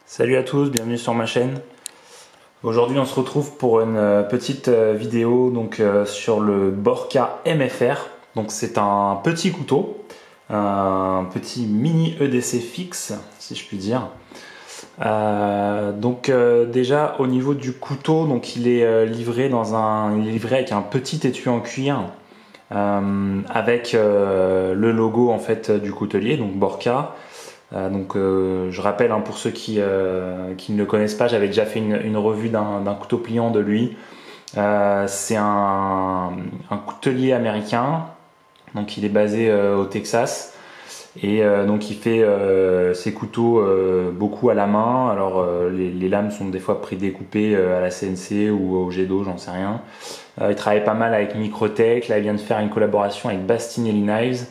Salut à tous, bienvenue sur ma chaîne. Aujourd'hui on se retrouve pour une petite vidéo sur le Borka MFR. Donc c'est un petit couteau, un petit mini EDC fixe si je puis dire. Déjà au niveau du couteau, il est livré avec un petit étui en cuir avec le logo en fait du coutelier, donc Borka. Je rappelle pour ceux qui ne le connaissent pas, j'avais déjà fait une revue d'un couteau pliant de lui. C'est un coutelier américain, donc il est basé au Texas et il fait ses couteaux beaucoup à la main. Alors les lames sont des fois prédécoupées à la CNC ou au jet d'eau, j'en sais rien. Il travaille pas mal avec Microtech, là il vient de faire une collaboration avec Bastinelli Knives.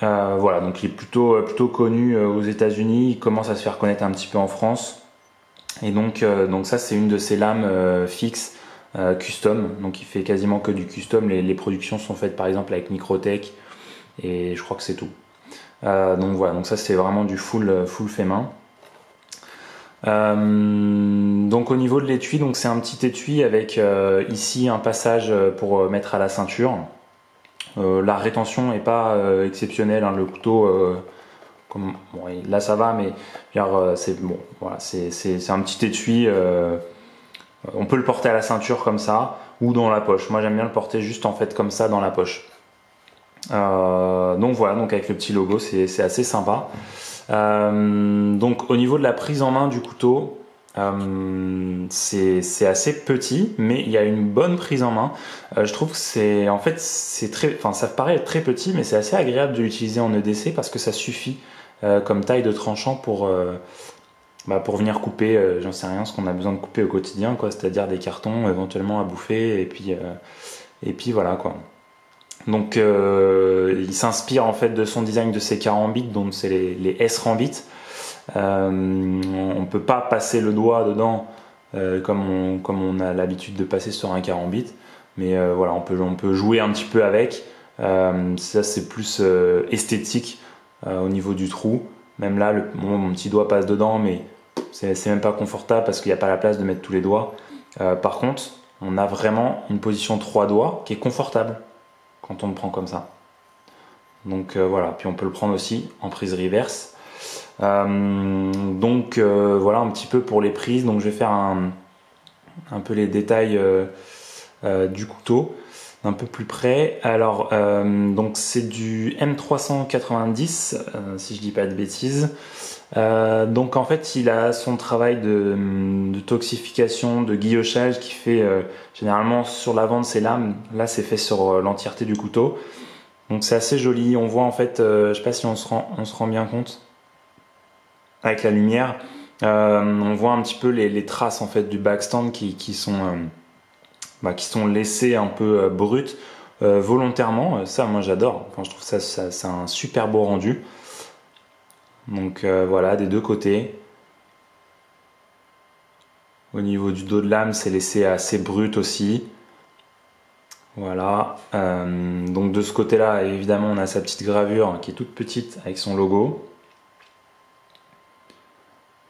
Voilà, donc il est plutôt connu aux États-Unis, il commence à se faire connaître un petit peu en France. Et donc ça c'est une de ses lames fixes custom, donc il fait quasiment que du custom. Les productions sont faites par exemple avec Microtech et je crois que c'est tout. Donc ça c'est vraiment du full fait main. Donc au niveau de l'étui, c'est un petit étui avec ici un passage pour mettre à la ceinture. La rétention n'est pas exceptionnelle, le couteau, là ça va, mais c'est bon, voilà, c'est un petit étui. On peut le porter à la ceinture comme ça ou dans la poche. Moi j'aime bien le porter juste en fait comme ça dans la poche. Donc avec le petit logo, c'est assez sympa. Donc au niveau de la prise en main du couteau, c'est assez petit, mais il y a une bonne prise en main. Je trouve que ça paraît être très petit, mais c'est assez agréable de l'utiliser en EDC parce que ça suffit comme taille de tranchant pour venir couper, j'en sais rien, ce qu'on a besoin de couper au quotidien, c'est-à-dire des cartons éventuellement à bouffer, et puis voilà quoi. Donc il s'inspire en fait de son design de ses carambits, donc c'est les S-rambits. On peut pas passer le doigt dedans comme on a l'habitude de passer sur un carambit, mais voilà, on peut jouer un petit peu avec. Ça c'est plus esthétique au niveau du trou. Même là, mon petit doigt passe dedans, mais c'est même pas confortable parce qu'il n'y a pas la place de mettre tous les doigts. Par contre, on a vraiment une position 3 doigts qui est confortable quand on le prend comme ça. Donc voilà, puis on peut le prendre aussi en prise reverse. Voilà un petit peu pour les prises. Donc je vais faire un peu les détails du couteau un peu plus près. Alors donc c'est du M390 si je dis pas de bêtises. Donc en fait il a son travail de toxification, de guillochage qui fait généralement sur l'avant de ses lames. Là c'est fait sur l'entièreté du couteau. Donc c'est assez joli. On voit en fait, je sais pas si on se rend bien compte avec la lumière, on voit un petit peu les traces en fait du backstand qui sont laissées un peu brutes volontairement. Ça moi j'adore. Enfin, je trouve ça c'est un super beau rendu. Donc voilà, des deux côtés. Au niveau du dos de lame, c'est laissé assez brut aussi. Voilà. Donc de ce côté-là, évidemment, on a sa petite gravure qui est toute petite avec son logo.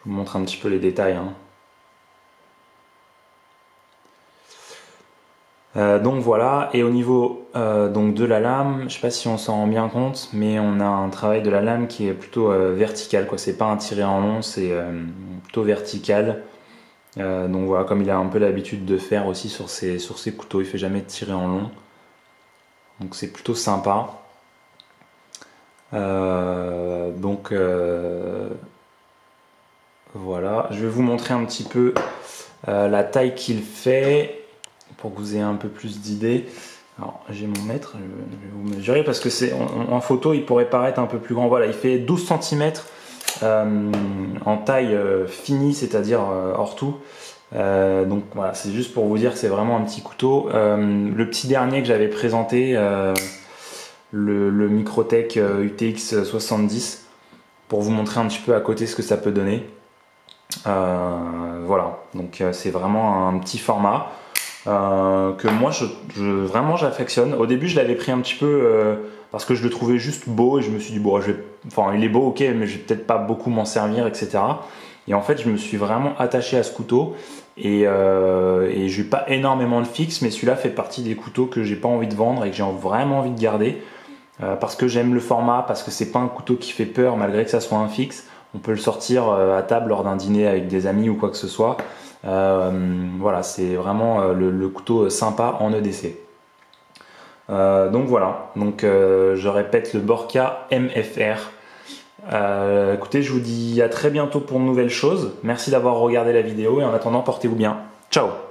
Je vous montre un petit peu les détails. Donc voilà, et au niveau de la lame, je ne sais pas si on s'en rend bien compte, mais on a un travail de la lame qui est plutôt vertical, quoi. C'est pas un tiré en long, c'est plutôt vertical. Donc voilà, comme il a un peu l'habitude de faire aussi sur ses couteaux, il fait jamais de tirer en long. Donc c'est plutôt sympa. Voilà, je vais vous montrer un petit peu la taille qu'il fait pour que vous ayez un peu plus d'idées. Alors j'ai mon mètre, je vais vous mesurer parce que en photo il pourrait paraître un peu plus grand. Voilà, il fait 12 cm en taille finie, c'est-à-dire hors tout. Donc voilà, c'est juste pour vous dire que c'est vraiment un petit couteau. Le petit dernier que j'avais présenté, le Microtech UTX 70, pour vous montrer un petit peu à côté ce que ça peut donner. Voilà, donc c'est vraiment un petit format que moi vraiment j'affectionne. Au début je l'avais pris un petit peu parce que je le trouvais juste beau et je me suis dit bon, il est beau, ok, mais je vais peut-être pas beaucoup m'en servir, etc. Et en fait, je me suis vraiment attaché à ce couteau et j'ai pas énormément de fixe, mais celui-là fait partie des couteaux que j'ai pas envie de vendre et que j'ai vraiment envie de garder parce que j'aime le format, parce que c'est pas un couteau qui fait peur malgré que ça soit un fixe. On peut le sortir à table lors d'un dîner avec des amis ou quoi que ce soit. Voilà, c'est vraiment le couteau sympa en EDC. Donc voilà, donc je répète le Borka MFR. Écoutez, je vous dis à très bientôt pour de nouvelles choses. Merci d'avoir regardé la vidéo et en attendant, portez-vous bien. Ciao!